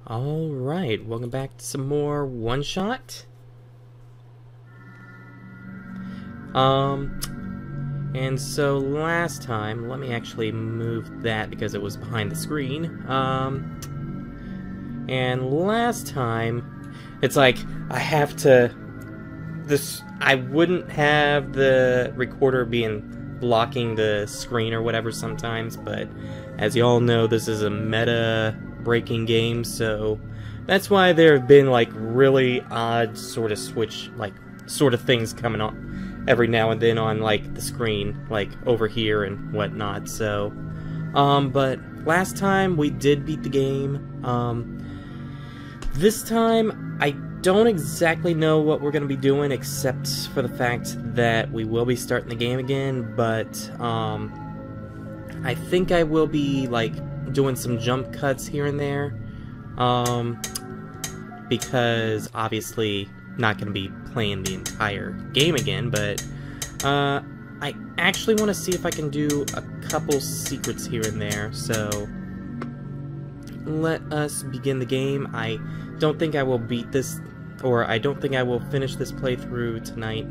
Alright, welcome back to some more OneShot. And so last time, let me actually move that because it was behind the screen. And last time, it's like, I wouldn't have the recorder blocking the screen or whatever sometimes, but as you all know, this is a meta breaking game, so that's why there have been like really odd sort of things coming on every now and then on like the screen, like over here and whatnot. So but last time we did beat the game. This time I don't exactly know what we're gonna be doing, except for the fact that we will be starting the game again, but I think I will be like doing some jump cuts here and there, because obviously not going to be playing the entire game again, but I actually want to see if I can do a couple secrets here and there, so let us begin the game. I don't think I will beat this, or I don't think I will finish this playthrough tonight,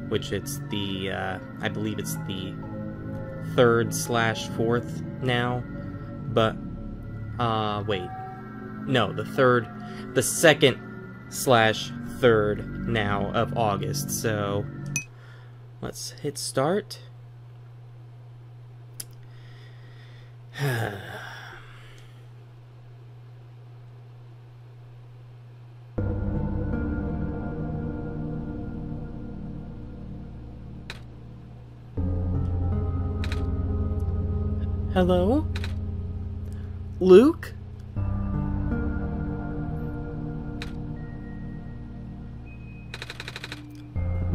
which it's the, I believe it's the 3rd/4th now. But, wait. No, the 2nd/3rd now of August. So, let's hit start. Hello? Luke?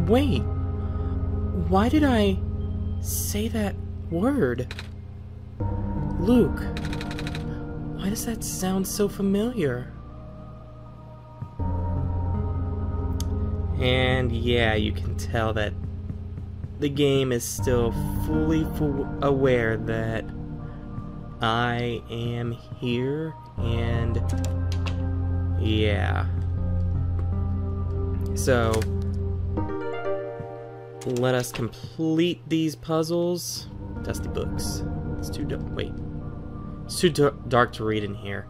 Wait, why did I say that word? Luke, why does that sound so familiar? And yeah, you can tell that the game is still fully aware that I am here, and yeah. So, let us complete these puzzles. Dusty books. It's too dark. Wait. It's too dark to read in here.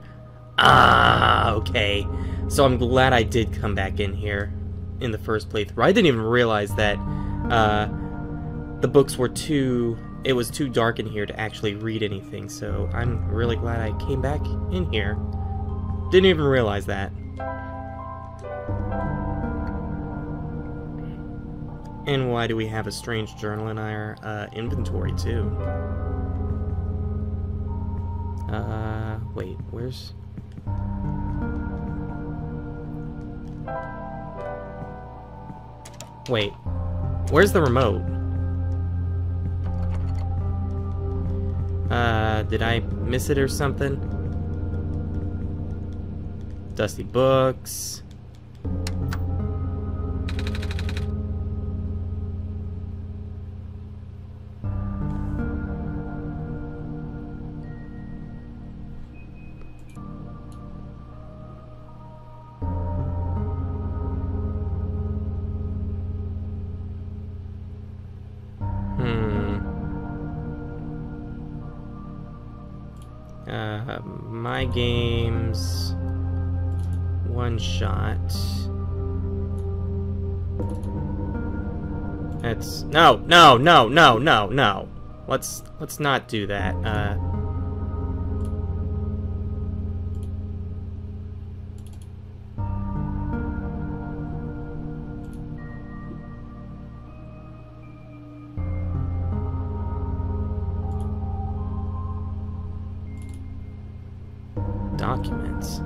Ah, okay. So I'm glad I did come back in here in the first playthrough. I didn't even realize that the books were it was too dark in here to actually read anything, so I'm really glad I came back in here. Didn't even realize that. And why do we have a strange journal in our inventory, too? Wait, where's... Wait, where's the remote? Did I miss it or something? Dusty books. My games, OneShot. That's no. Let's not do that. Documents.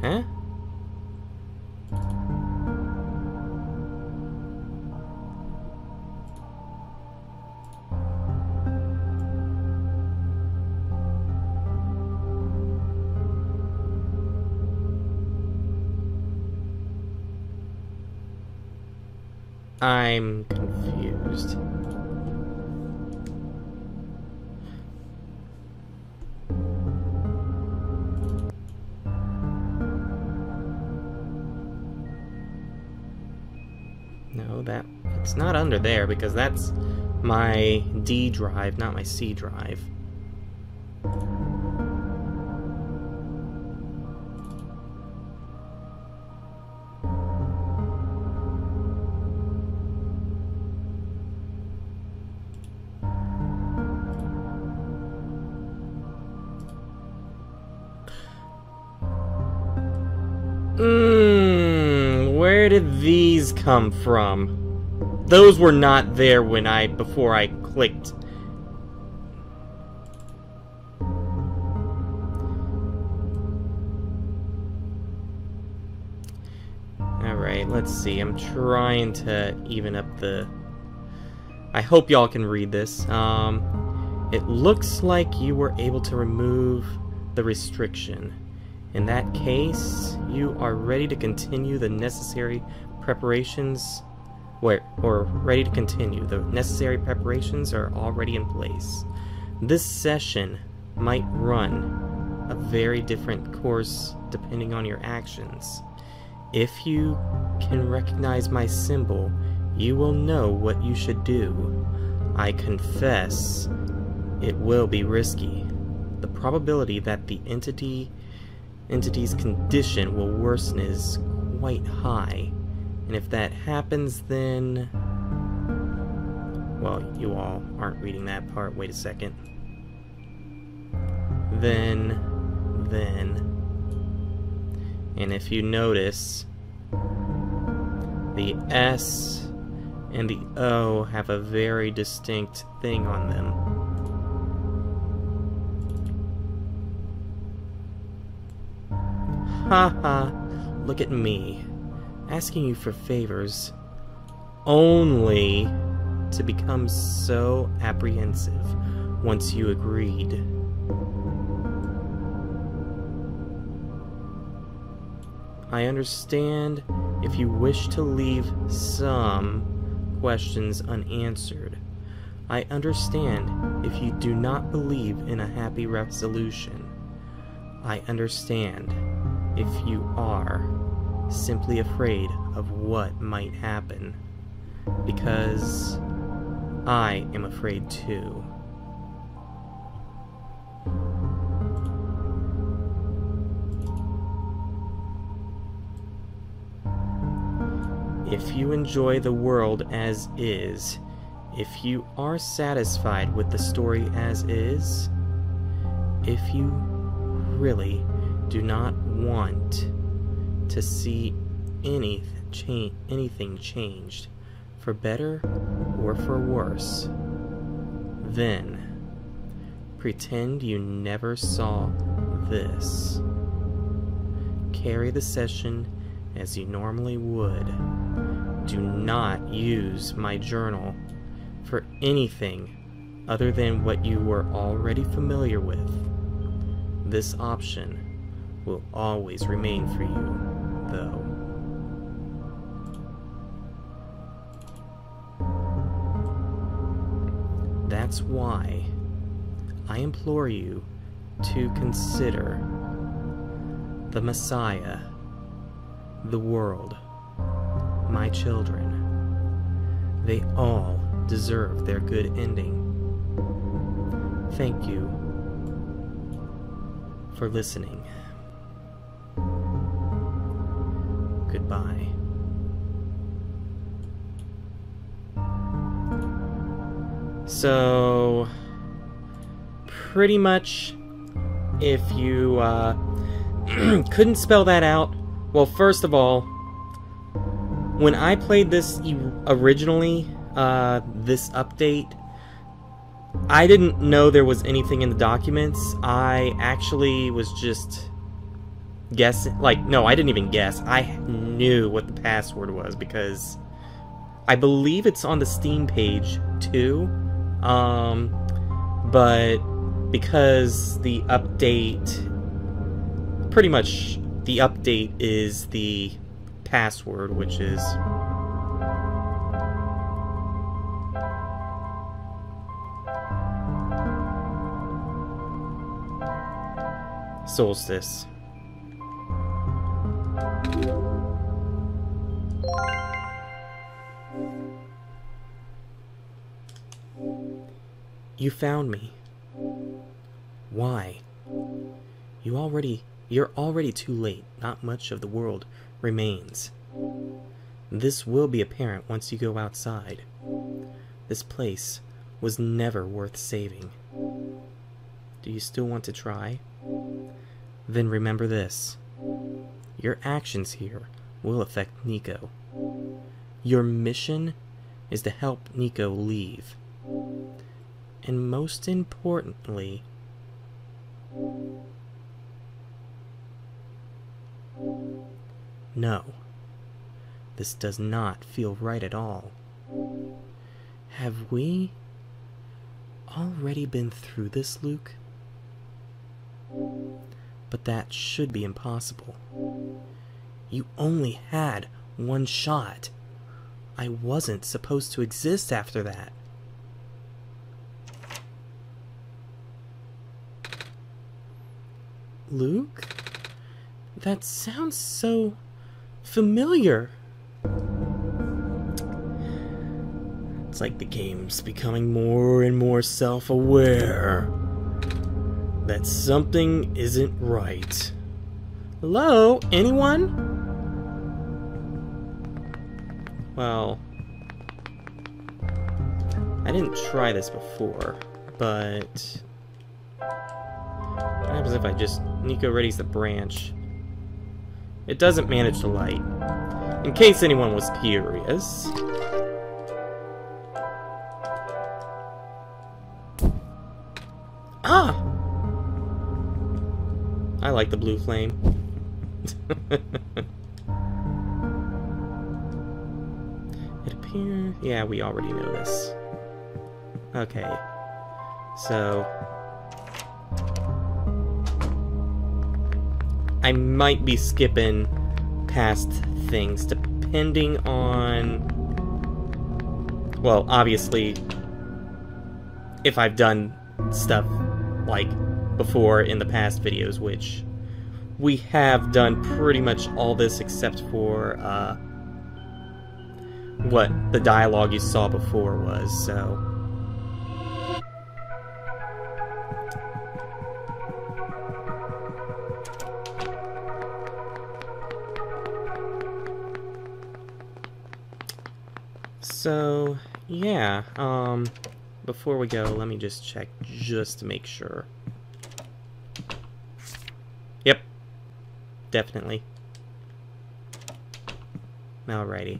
Huh? I'm confused. No, it's not under there because that's my D drive, not my C drive. Where did these come from? Those were not there before I clicked. Alright, let's see. I'm trying to even up the... I hope y'all can read this. It looks like you were able to remove the restriction. In that case, you are ready to continue the necessary preparations. Ready to continue. The necessary preparations are already in place. This session might run a very different course depending on your actions. If you can recognize my symbol, you will know what you should do. I confess, it will be risky. The probability that the entity's condition will worsen is quite high, and if that happens, then... well, you all aren't reading that part. Wait a second. Then... and if you notice, the S and the O have a very distinct thing on them. Haha, look at me, asking you for favors, only to become so apprehensive once you agreed. I understand if you wish to leave some questions unanswered. I understand if you do not believe in a happy resolution. I understand if you are simply afraid of what might happen, because I am afraid too. If you enjoy the world as is, if you are satisfied with the story as is, if you really do not want to see anything changed, for better or for worse, then pretend you never saw this. Carry the session as you normally would. Do not use my journal for anything other than what you were already familiar with. This option will always remain for you, though. That's why I implore you to consider the Messiah, the world, my children. They all deserve their good ending. Thank you for listening. Goodbye. So, pretty much, if you couldn't spell that out, well, first of all, when I played this originally, this update, I didn't know there was anything in the documents. I actually was just guessing. Like, no, I didn't even guess. I knew what the password was because I believe it's on the Steam page too. But because the update, pretty much the update is the password, which is Solstice. You found me. Why? You're already too late. Not much of the world remains. This will be apparent once you go outside. This place was never worth saving. Do you still want to try? Then remember this. Your actions here will affect Nico. Your mission is to help Nico leave. And most importantly, no, this does not feel right at all. Have we already been through this, Luke? But that should be impossible. You only had one shot. I wasn't supposed to exist after that. Luke? That sounds so familiar. It's like the game's becoming more and more self-aware that something isn't right. Hello? Anyone? Well, I didn't try this before, but what happens if I just Nico readies the branch? It doesn't manage to light. In case anyone was curious. Ah! I like the blue flame. It appears... Yeah, we already know this. Okay. So... I might be skipping past things depending on... Well, obviously, if I've done stuff like before in the past videos, which we have done pretty much all this except for what the dialogue you saw before was, so... So, yeah, before we go, let me just check just to make sure. Yep, definitely. Alrighty.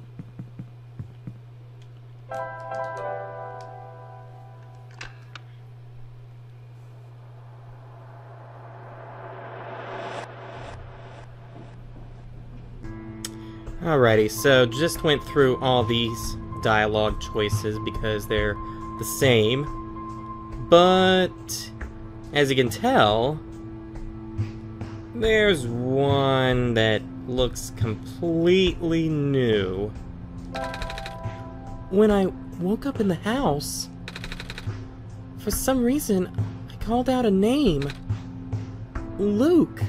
Alrighty, so just went through all these dialogue choices because they're the same, but as you can tell, there's one that looks completely new. When I woke up in the house, for some reason, I called out a name. Luke.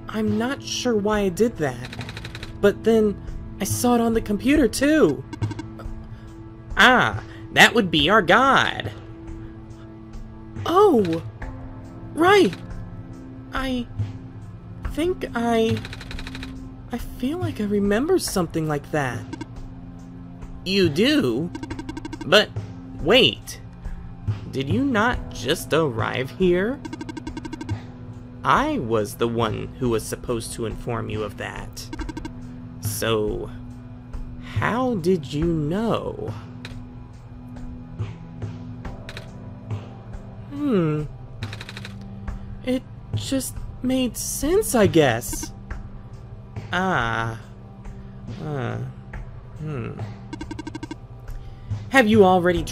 I'm not sure why I did that, but then I saw it on the computer too. Ah, that would be our god. Oh, right. I think I feel like I remember something like that. You do? But wait, did you not just arrive here? I was the one who was supposed to inform you of that. So, how did you know? It just made sense, I guess. Ah. Have you already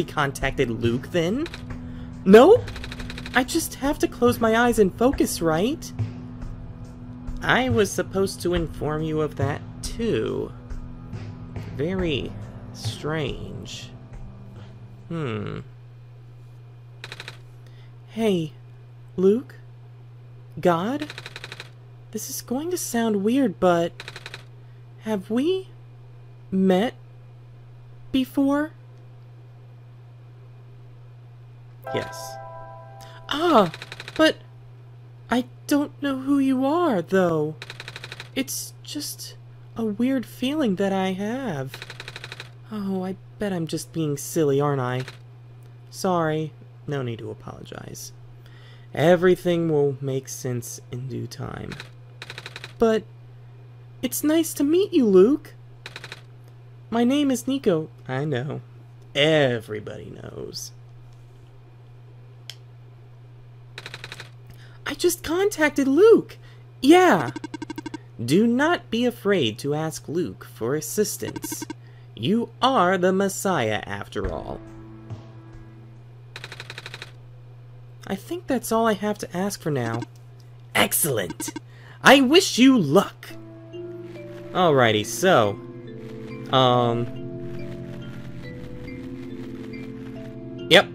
contacted Luke then? No? I just have to close my eyes and focus, right? I was supposed to inform you of that too. Very strange. Hey, Luke? God? This is going to sound weird, but have we met before? Yes. Ah, but I don't know who you are, though. It's just a weird feeling that I have. Oh, I bet I'm just being silly, aren't I? Sorry, no need to apologize. Everything will make sense in due time. But it's nice to meet you, Luke. My name is Nico. I know. Everybody knows. I just contacted Luke. Yeah. Do not be afraid to ask Luke for assistance. You are the Messiah, after all. I think that's all I have to ask for now. Excellent! I wish you luck! Alrighty, so... Yep.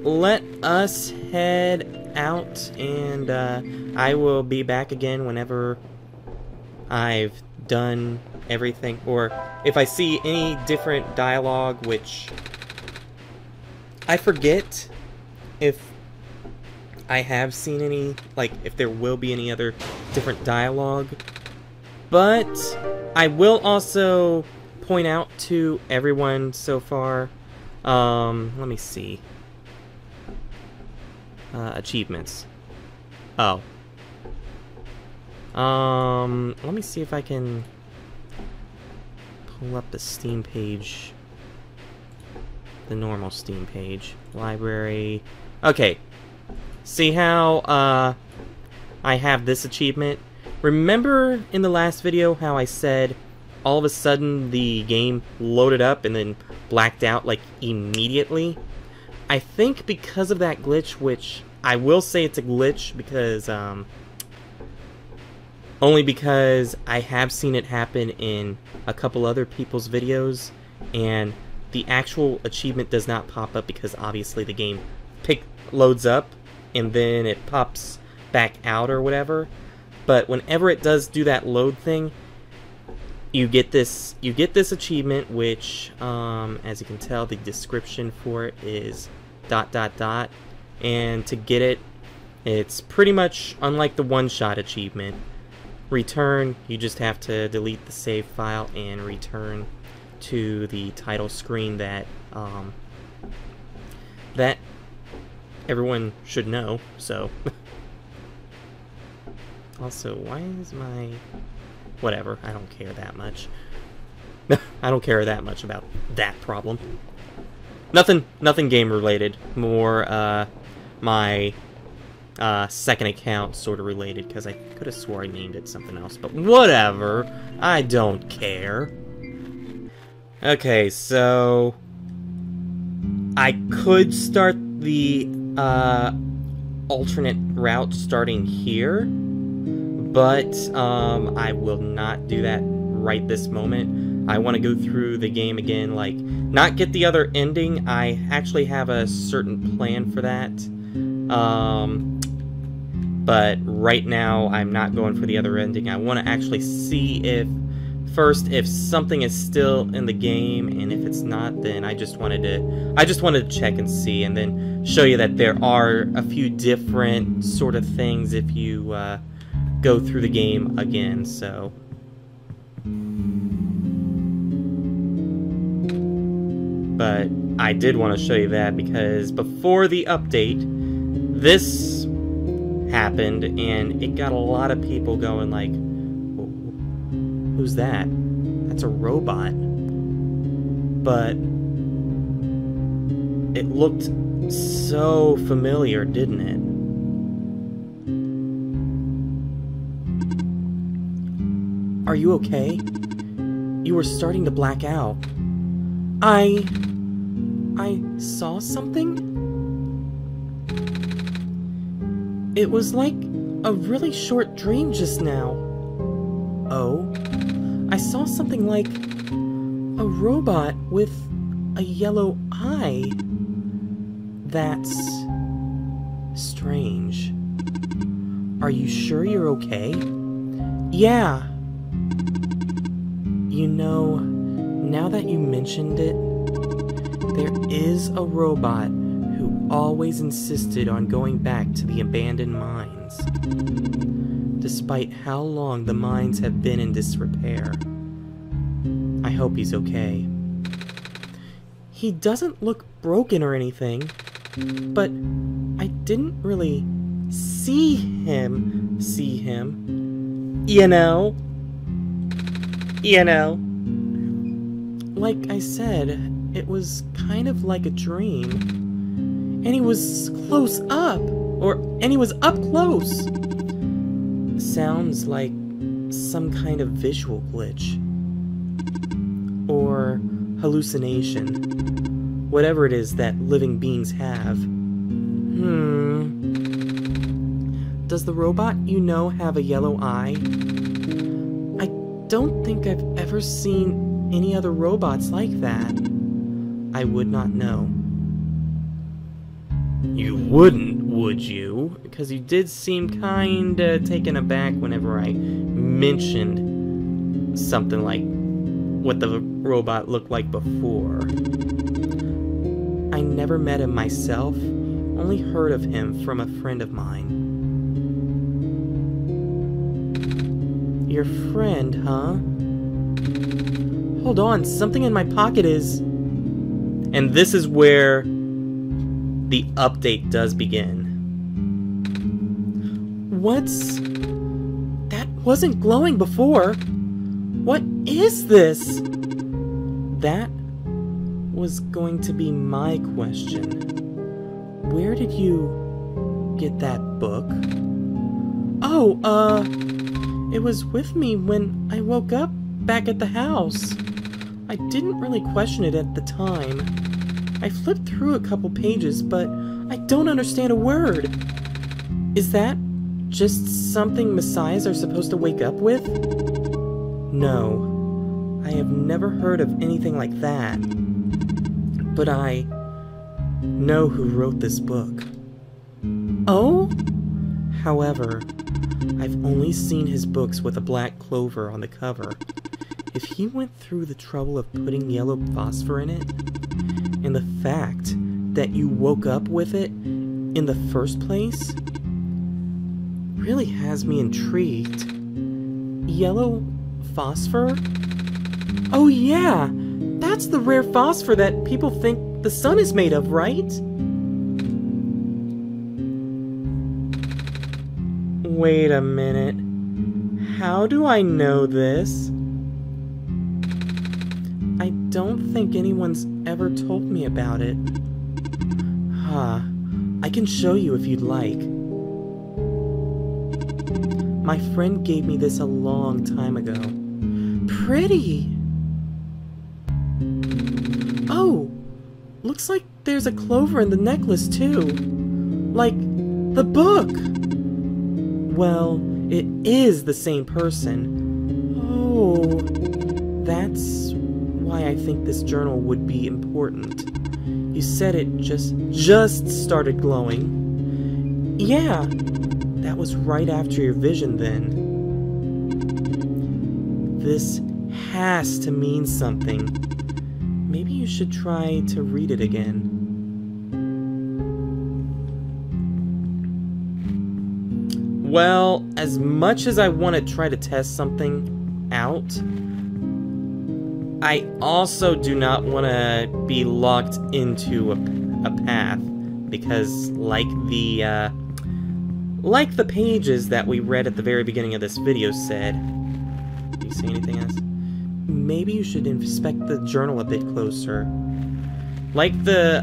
Let us head out, and, I will be back again whenever I've done everything, or if I see any different dialogue, which I forget if I have seen any, like, if there will be any other different dialogue. But I will also point out to everyone so far, let me see. Achievements. Oh. Let me see if I can pull up the Steam page. The normal Steam page. Library. Okay. See how, I have this achievement? Remember in the last video how I said all of a sudden the game loaded up and then blacked out, like, immediately? I think because of that glitch, which I will say it's a glitch because, only because I have seen it happen in a couple other people's videos, and the actual achievement does not pop up because obviously the game loads up and then it pops back out or whatever. But whenever it does do that load thing, you get this achievement, which, as you can tell, the description for it is ... and to get it, it's pretty much unlike the one-shot achievement. Return, you just have to delete the save file and return to the title screen that that everyone should know. So also, why is my whatever, I don't care that much. I don't care that much about that problem. Nothing game related, more my second account sort of related, because I could have swore I named it something else, but whatever, I don't care. Okay, so I could start the alternate route starting here, but I will not do that right this moment. I want to go through the game again, like, not get the other ending. I actually have a certain plan for that. But right now, I'm not going for the other ending. I want to actually see if something is still in the game, and if it's not, then I just wanted to check and see, and then show you that there are a few different sort of things if you go through the game again. So but I did want to show you that because before the update, this happened, and it got a lot of people going like, who's that? That's a robot. But it looked so familiar, didn't it? Are you okay? You were starting to black out. I saw something? It was like a really short dream just now. Oh? I saw something like a robot with a yellow eye. That's Strange. Are you sure you're okay? Yeah. You know, now that you mentioned it, there is a robot who always insisted on going back to the abandoned mines, despite how long the mines have been in disrepair. I hope he's okay. He doesn't look broken or anything, but I didn't really see him. You know? Like I said, it was kind of like a dream. And he was close up. And he was up close. Sounds like some kind of visual glitch. Or hallucination. Whatever it is that living beings have. Does the robot you know have a yellow eye? I don't think I've ever seen any other robots like that. I would not know. You wouldn't, would you? Because you did seem kinda taken aback whenever I mentioned something like what the robot looked like before. I never met him myself, only heard of him from a friend of mine. Your friend, huh? Hold on, something in my pocket is... And this is where the update does begin. What's... That wasn't glowing before. What is this? That was going to be my question. Where did you get that book? Oh, it was with me when I woke up back at the house. I didn't really question it at the time. I flipped through a couple pages, but I don't understand a word. Is that just something messiahs are supposed to wake up with? No, I have never heard of anything like that. But I know who wrote this book. Oh? However, I've only seen his books with a black clover on the cover. If he went through the trouble of putting yellow phosphor in it, and the fact that you woke up with it in the first place, really has me intrigued. Yellow phosphor? Oh yeah! That's the rare phosphor that people think the sun is made of, right? Wait a minute. How do I know this? I don't think anyone's ever told me about it. I can show you if you'd like. My friend gave me this a long time ago. Pretty! Oh! Looks like there's a clover in the necklace, too. Like, the book! Well, it is the same person. Oh, that's why I think this journal would be important. You said it just started glowing. Yeah, that was right after your vision then. This has to mean something. Maybe you should try to read it again. Well, as much as I want to try to test something out, I also do not want to be locked into a path, because like the pages that we read at the very beginning of this video said, do you see anything else? Maybe you should inspect the journal a bit closer. Like the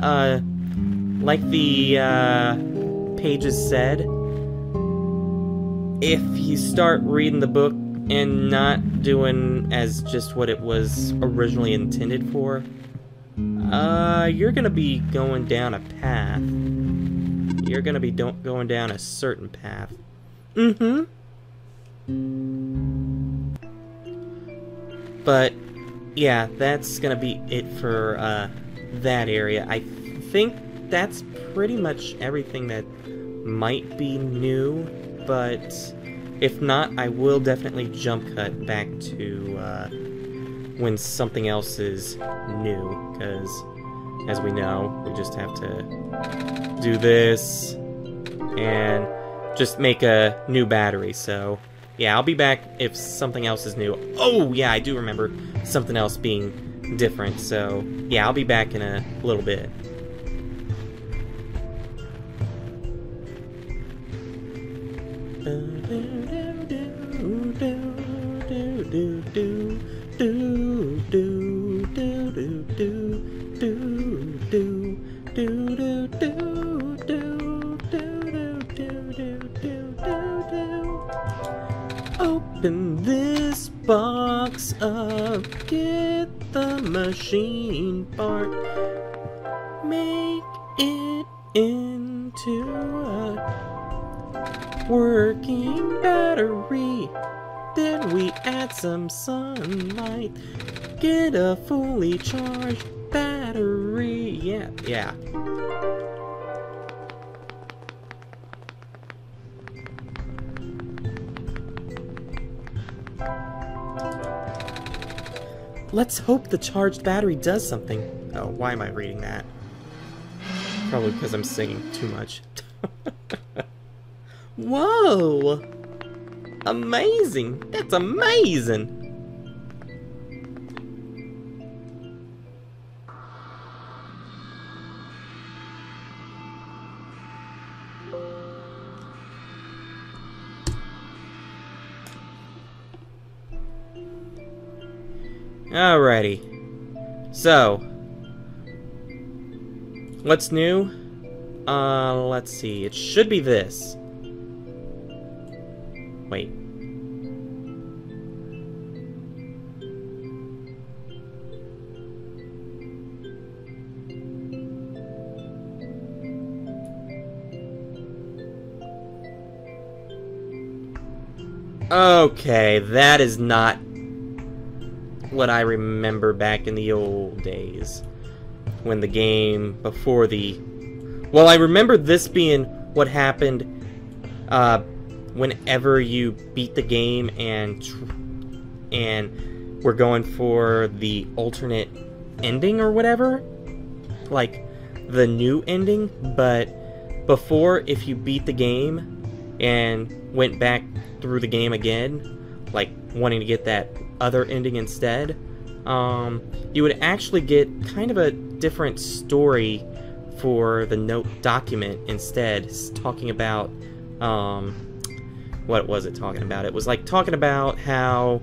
pages said, if you start reading the book and not doing as just what it was originally intended for, you're gonna be going down a path. You're gonna be going down a certain path. But, yeah, that's gonna be it for, that area. I think that's pretty much everything that might be new, but if not, I will definitely jump cut back to when something else is new, because as we know, we just have to do this and just make a new battery. So yeah, I'll be back if something else is new. Oh yeah, I do remember something else being different, so yeah, I'll be back in a little bit. Open this box up, get the machine part, make it into a working battery. Then we add some sunlight, get a fully charged battery. Yeah. Let's hope the charged battery does something. Oh, why am I reading that? Probably because I'm singing too much. Whoa! Amazing! That's amazing! Alrighty. So, what's new? Let's see. It should be this. Wait. Okay, that is not what I remember back in the old days. When the game, before the... Well, I remember this being what happened whenever you beat the game and we're going for the alternate ending or whatever. Like, the new ending. But before, if you beat the game and went back through the game again, like wanting to get that other ending instead, you would actually get kind of a different story for the note document instead. It's talking about, what was it talking about? It was like talking about how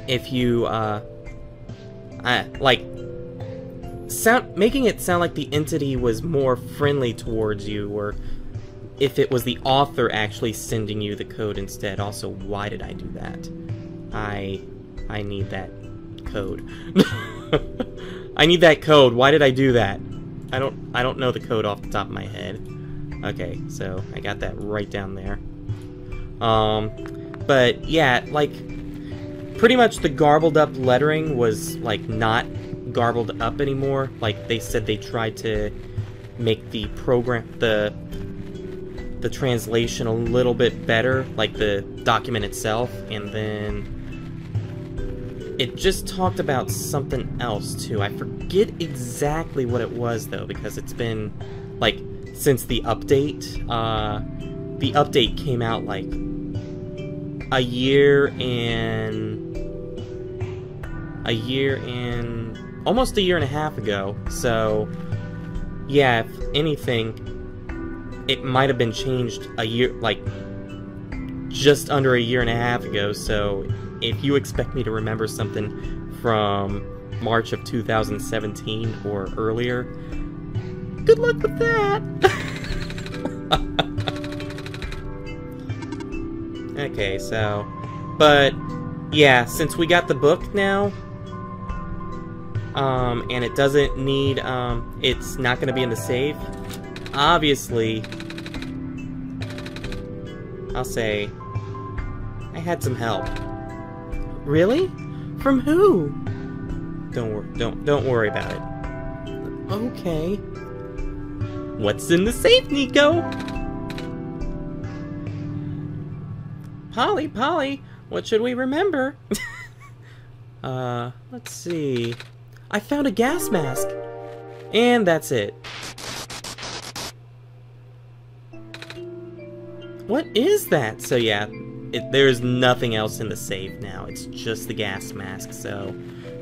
if you, making it sound like the entity was more friendly towards you, or if it was the author actually sending you the code instead. Also, why did I do that? I need that code. I need that code. Why did I do that? I don't know the code off the top of my head. Okay, so I got that right down there. But yeah, like pretty much the garbled up lettering was like not garbled up anymore. Like they said they tried to make the program, the translation a little bit better, like the document itself, and then it just talked about something else too. I forget exactly what it was though, because it's been like since the update. The update came out like a year and almost a year and a half ago. So yeah, if anything, it might have been changed a year, like just under a year and a half ago. So if you expect me to remember something from March of 2017 or earlier, good luck with that. Okay, so, but yeah, since we got the book now, and it doesn't need, it's not going to be in the save, obviously, I'll say, I had some help. Really? From who? Don't worry about it. Okay. What's in the safe, Nico? Polly, what should we remember? Let's see. I found a gas mask! And that's it. What is that? So yeah, there's nothing else in the safe now. It's just the gas mask, so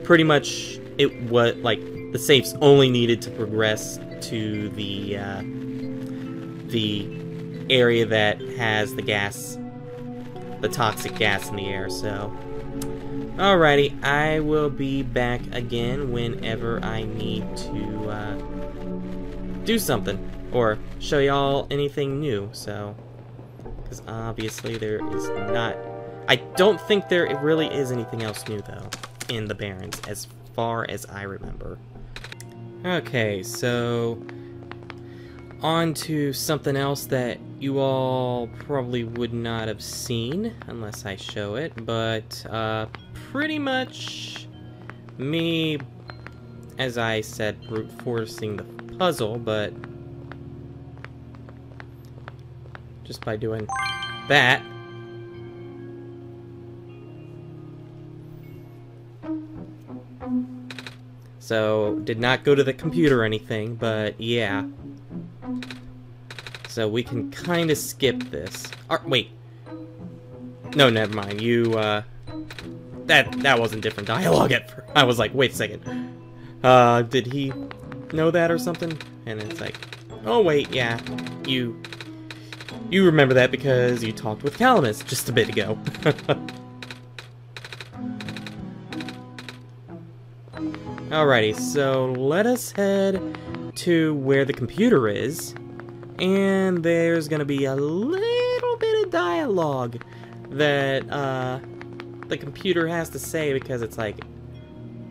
pretty much the safe's only needed to progress to the area that has the toxic gas in the air, so alrighty, I will be back again whenever I need to do something or show y'all anything new, so because obviously there is not, I don't think there really is anything else new though in the Barrens as far as I remember. Okay, so on to something else that you all probably would not have seen unless I show it, but pretty much me, as I said, brute forcing the puzzle, but just by doing that. So, did not go to the computer or anything, but yeah. So we can kind of skip this. Wait. No, never mind. You, that wasn't different dialogue at first. I was like, wait a second. Did he know that or something? And it's like, oh wait, yeah. You remember that because you talked with Calamus just a bit ago. Alrighty, so let us head to where the computer is, and there's gonna be a little bit of dialogue that the computer has to say, because it's like,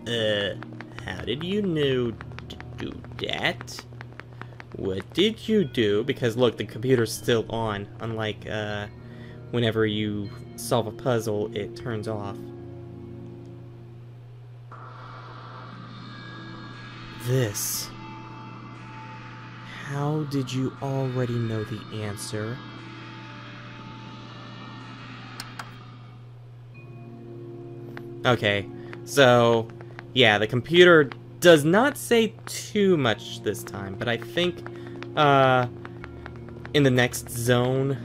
how did you know to do that? What did you do? Because look, the computer's still on, unlike whenever you solve a puzzle, it turns off. This. How did you already know the answer? Okay, so yeah, the computer does not say too much this time, but I think in the next zone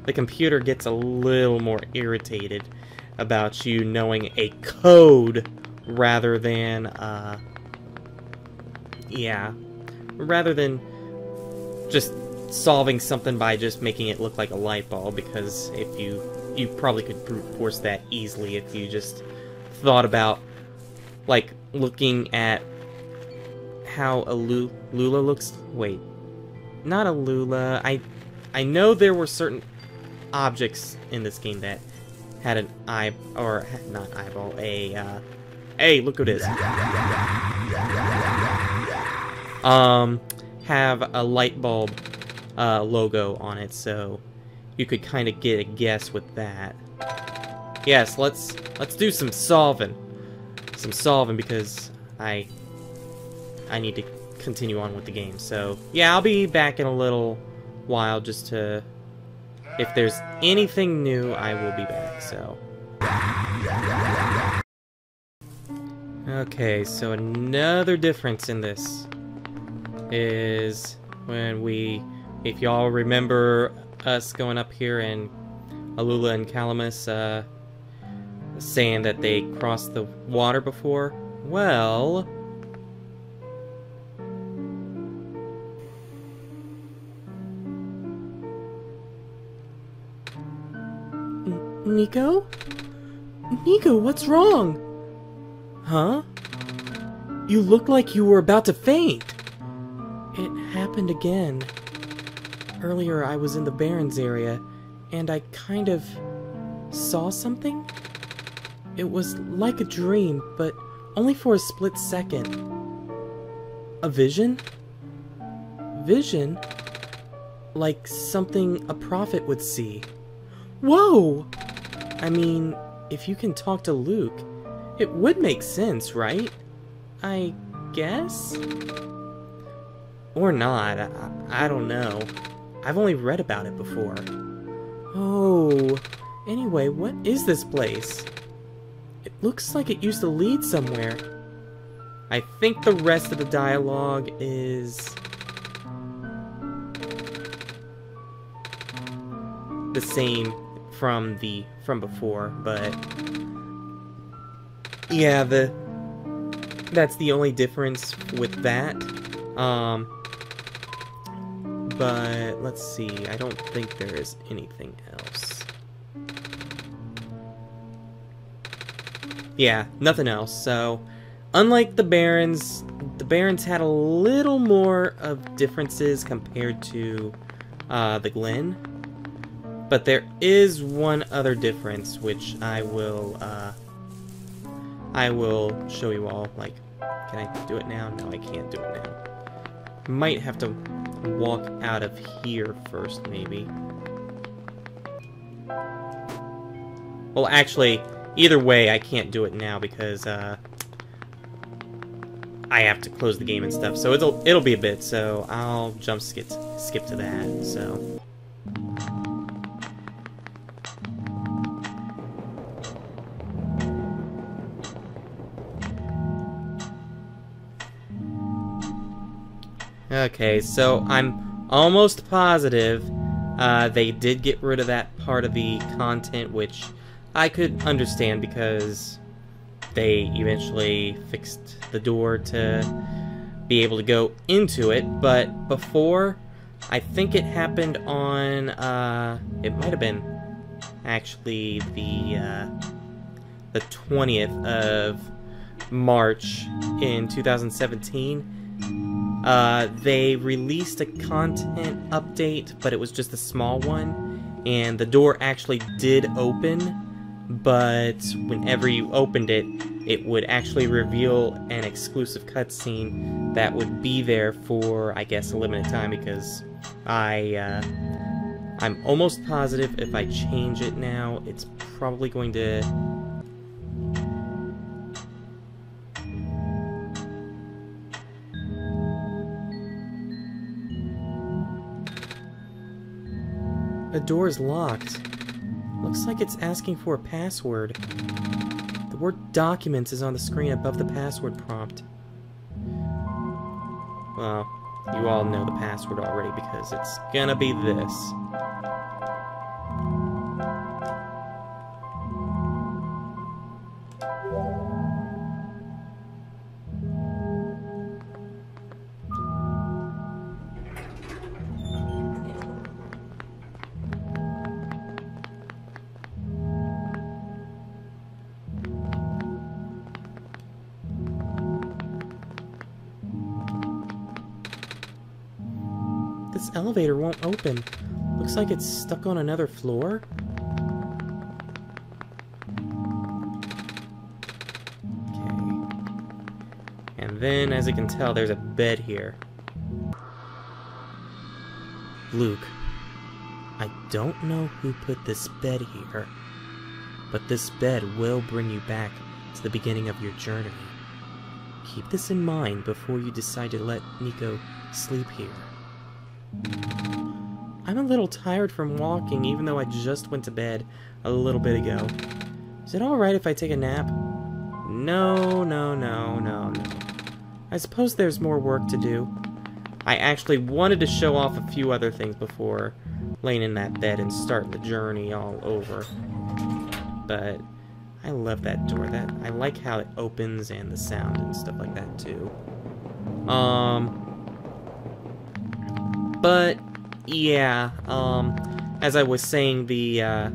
the computer gets a little more irritated about you knowing a code rather than rather than just solving something by just making it look like a light bulb, because if you probably could brute force that easily if you just thought about, like, looking at how a Lula looks. Wait, not a Lula. I know there were certain objects in this game that had an eye, or not eyeball, hey, look what it is. Have a light bulb logo on it, so you could kind of get a guess with that. Yes, let's do some solving. Because I need to continue on with the game. So yeah, I'll be back in a little while just to, if there's anything new, I will be back. So okay, so another difference in this is when if y'all remember us going up here and Alula and Calamus saying that they crossed the water before, well, Nico? Nico, what's wrong? Huh? You looked like you were about to faint. It happened again. Earlier I was in the Barrens area, and I kind of saw something? It was like a dream, but only for a split second. A vision? Vision? Like something a prophet would see. Whoa! I mean, if you can talk to Luke, it would make sense, right? I guess? Or not, I don't know. I've only read about it before. Oh, anyway, what is this place? It looks like it used to lead somewhere. I think the rest of the dialogue is the same from before, but yeah, that's the only difference with that. But let's see, I don't think there is anything else. Yeah, nothing else. So, unlike the Barrens had a little more of differences compared to the Glen. But there is one other difference, which I will show you all. Like, can I do it now? No, I can't do it now. Might have to walk out of here first, maybe. Well, actually, either way, I can't do it now because I have to close the game and stuff. So it'll be a bit. So I'll skip to that. So. Okay, so I'm almost positive they did get rid of that part of the content, which I could understand because they eventually fixed the door to be able to go into it. But before, I think it happened on, it might have been actually the 20th of March in 2017. They released a content update, but it was just a small one, and the door actually did open, but whenever you opened it, it would actually reveal an exclusive cutscene that would be there for, I guess, a limited time, because I'm almost positive if I change it now, it's probably going to... The door is locked. Looks like it's asking for a password. The word documents is on the screen above the password prompt. Well, you all know the password already because it's gonna be this. This elevator won't open. Looks like it's stuck on another floor. Okay. And then, as you can tell, there's a bed here. Luke, I don't know who put this bed here, but this bed will bring you back to the beginning of your journey. Keep this in mind before you decide to let Nico sleep here. I'm a little tired from walking, even though I just went to bed a little bit ago. Is it alright if I take a nap? No. I suppose there's more work to do. I actually wanted to show off a few other things before laying in that bed and starting the journey all over. But I love that door. I like how it opens and the sound and stuff like that too. But yeah, as I was saying, there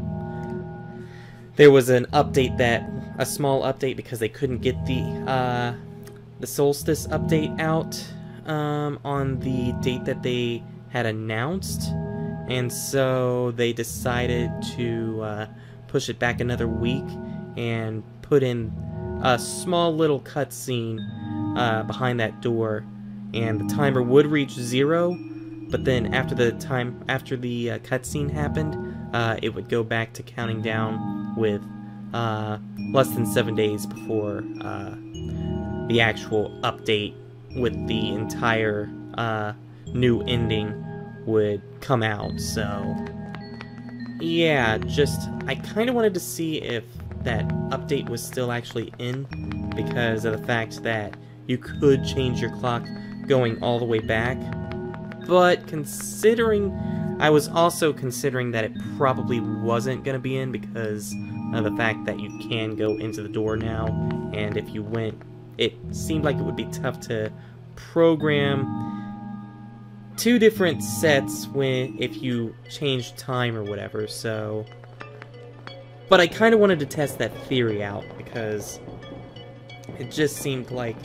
was an update a small update because they couldn't get the Solstice update out on the date that they had announced, and so they decided to push it back another week and put in a small little cutscene behind that door, and the timer would reach 0. But then after the cutscene happened, it would go back to counting down with less than 7 days before the actual update with the entire new ending would come out. So Yeah, just, I kind of wanted to see if that update was still actually in, because of the fact that you could change your clock going all the way back. But considering, I was also considering that it probably wasn't going to be in because of the fact that you can go into the door now, and if you went, it seemed like it would be tough to program two different sets if you change time or whatever, so... But I kind of wanted to test that theory out, because it just seemed like...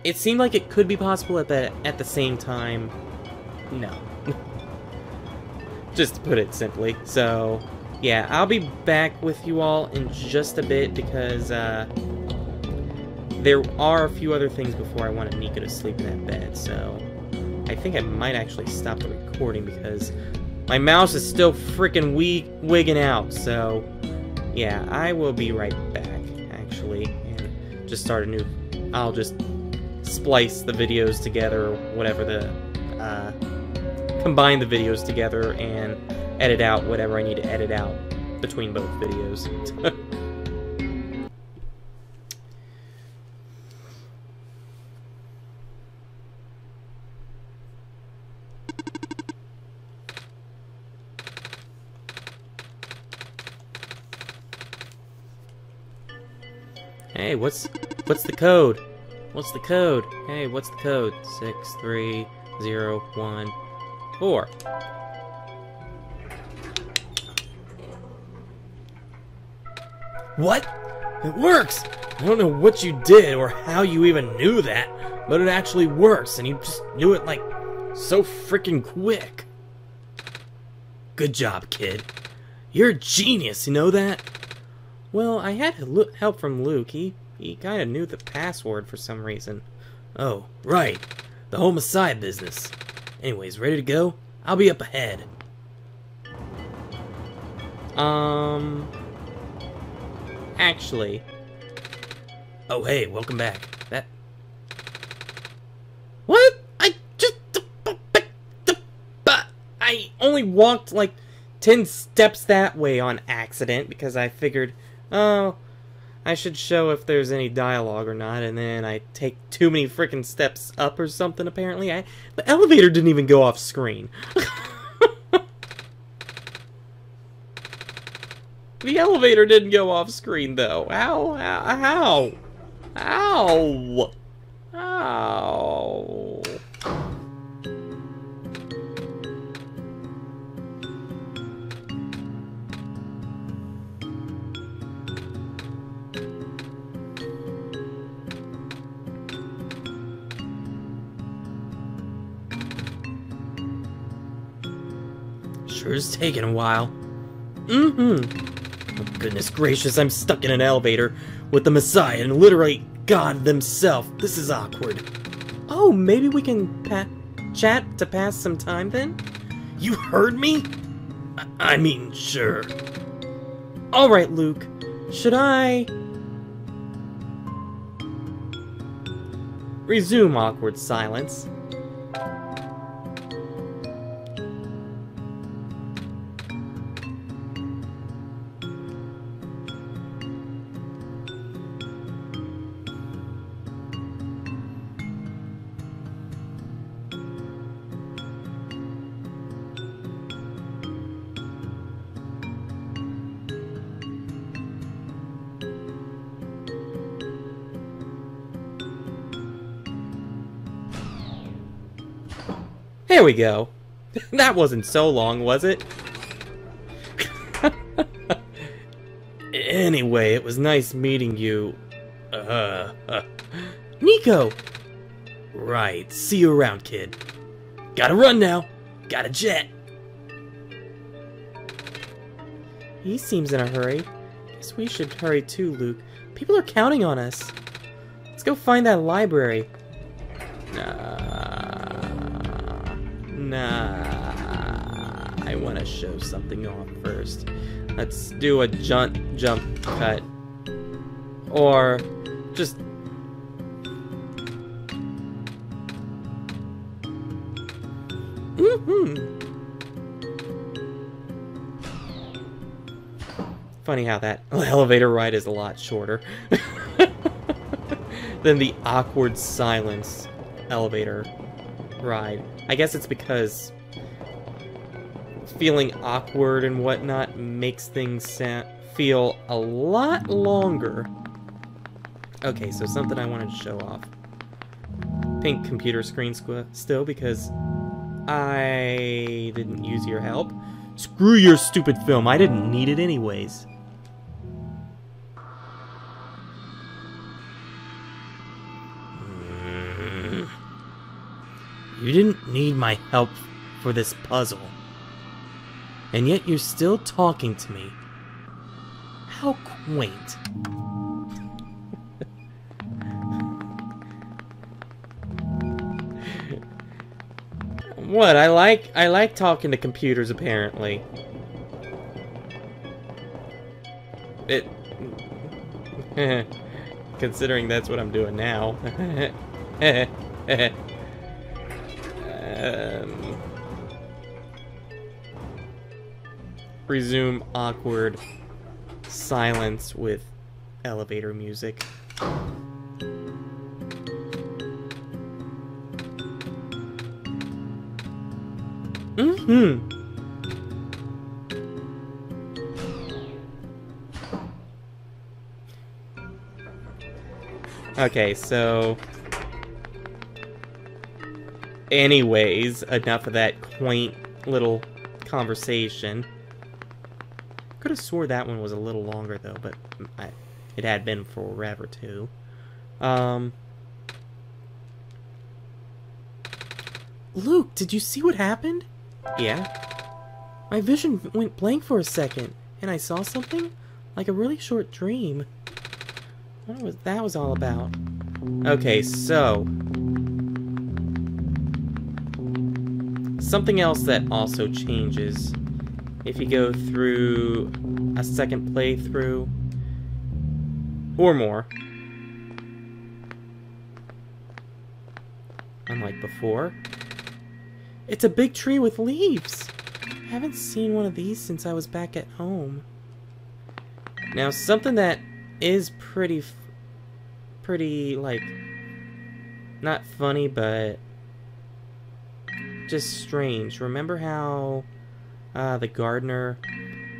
It seemed like it could be possible at the same time. No. Just to put it simply. So, yeah, I'll be back with you all in just a bit, because there are a few other things before I want Nico to sleep in that bed, so I think I might actually stop the recording because my mouse is still freaking wigging out, so yeah, I will be right back, actually, and just start a new... I'll just splice the videos together, or whatever combine the videos together and edit out whatever I need to edit out between both videos. Hey, what's the code? What's the code? Hey, what's the code? 63014. What? It works! I don't know what you did or how you even knew that, but it actually works, and you just knew it, like, so freaking quick. Good job, kid. You're a genius, you know that? Well, I had help from Luke. He kind of knew the password for some reason. Oh, right. The whole Messiah business. Anyways, ready to go? I'll be up ahead. Actually. Oh, hey, welcome back. What? I only walked like 10 steps that way on accident because I figured, oh, I should show if there's any dialogue or not, and then I take too many freaking steps up or something, apparently. The elevator didn't even go off screen. The elevator didn't go off screen, though. How? Sure is taking a while. Oh, goodness gracious, I'm stuck in an elevator with the Messiah and literally God themselves. This is awkward. Oh, maybe we can chat to pass some time then? You heard me? I mean, sure. Alright, Luke. Should I... Resume awkward silence. There we go. That wasn't so long, was it? Anyway, it was nice meeting you. Nico! Right, see you around, kid. Gotta run now. Got a jet. He seems in a hurry. Guess we should hurry too, Luke. People are counting on us. Let's go find that library. Nah, I want to show something off first. Let's do a jump cut. Or just... Funny how that elevator ride is a lot shorter than the awkward silence elevator ride. I guess it's because feeling awkward and whatnot makes things feel a lot longer. Okay, so something I wanted to show off. Pink computer screen still because I didn't use your help. Screw your stupid film, I didn't need it anyways. You didn't need my help for this puzzle. And yet you're still talking to me. How quaint. What? I like talking to computers apparently. Considering that's what I'm doing now. Resume awkward silence with elevator music. Okay, so anyways, enough of that quaint little conversation. Could have swore that one was a little longer though, but it had been forever too. Luke, did you see what happened? Yeah. My vision went blank for a second, and I saw something like a really short dream. I wonder what that was all about. Okay, so something else that also changes if you go through a second playthrough or more, unlike before. It's a big tree with leaves. I haven't seen one of these since I was back at home. Now, something that is pretty, like, not funny, but just strange. Remember how the gardener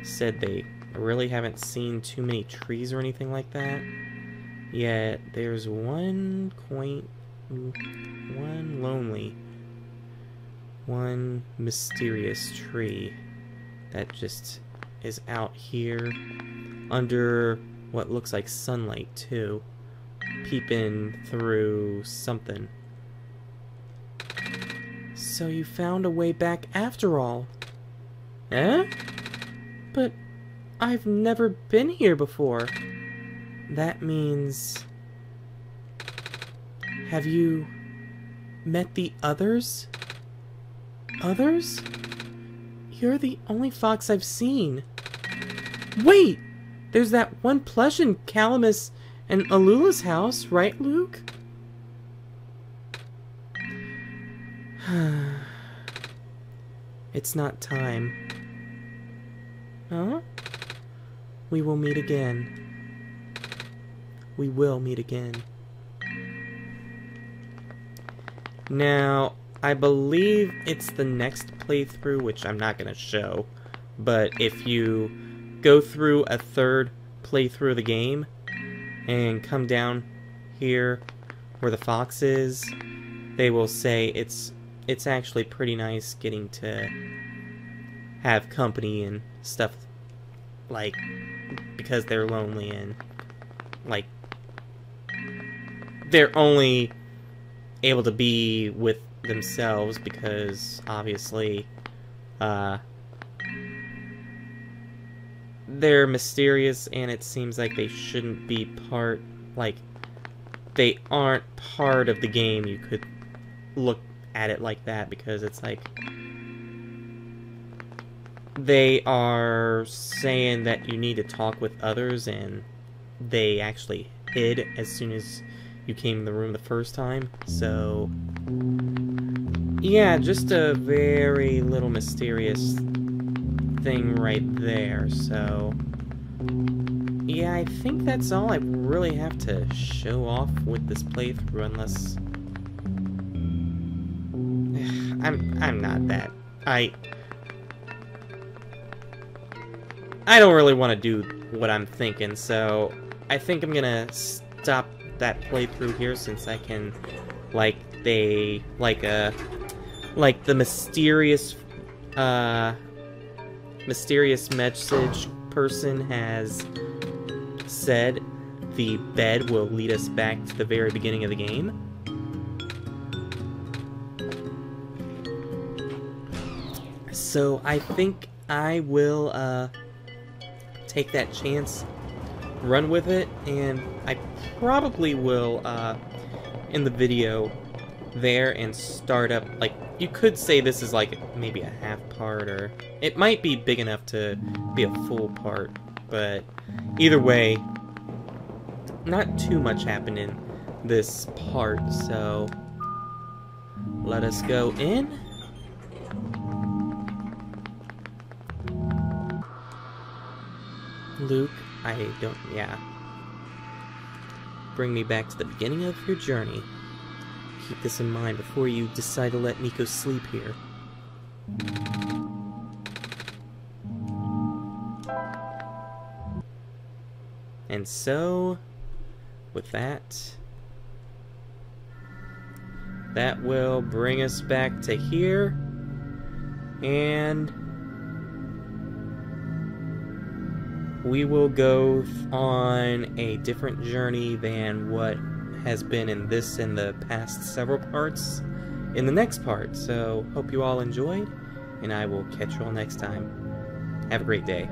said they really haven't seen too many trees or anything like that? Yet, there's one quaint, one lonely, one mysterious tree that just is out here under what looks like sunlight too, peeping through something. So you found a way back after all. Eh? But I've never been here before. That means... Have you met the others? Others? You're the only fox I've seen. Wait! There's that one plush in Calamus and Alula's house, right, Luke? It's not time. Huh? We will meet again. We will meet again. Now, I believe it's the next playthrough, which I'm not going to show, but if you go through a third playthrough of the game and come down here where the fox is, they will say it's actually pretty nice getting to have company and stuff, like, because they're lonely and, like, they're only able to be with themselves because, obviously, they're mysterious and it seems like they shouldn't be part, like, they aren't part of the game. You could look at it like that because it's like they are saying that you need to talk with others and they actually hid as soon as you came in the room the first time. So yeah, just a very little mysterious thing right there. So yeah, I think that's all I really have to show off with this playthrough, unless... I'm not that... I don't really want to do what I'm thinking, so I think I'm gonna stop that playthrough here, since I can, like the mysterious message person has said, the bed will lead us back to the very beginning of the game. So I think I will take that chance, run with it, and I probably will in the video there and start up, like, you could say this is like maybe a half part, or it might be big enough to be a full part, but either way, not too much happened in this part, so let us go in. Luke, yeah. Bring me back to the beginning of your journey. Keep this in mind before you decide to let Nico sleep here. And so, with that will bring us back to here, and we will go on a different journey than what has been in this and the past several parts in the next part. So, hope you all enjoyed, and I will catch you all next time. Have a great day.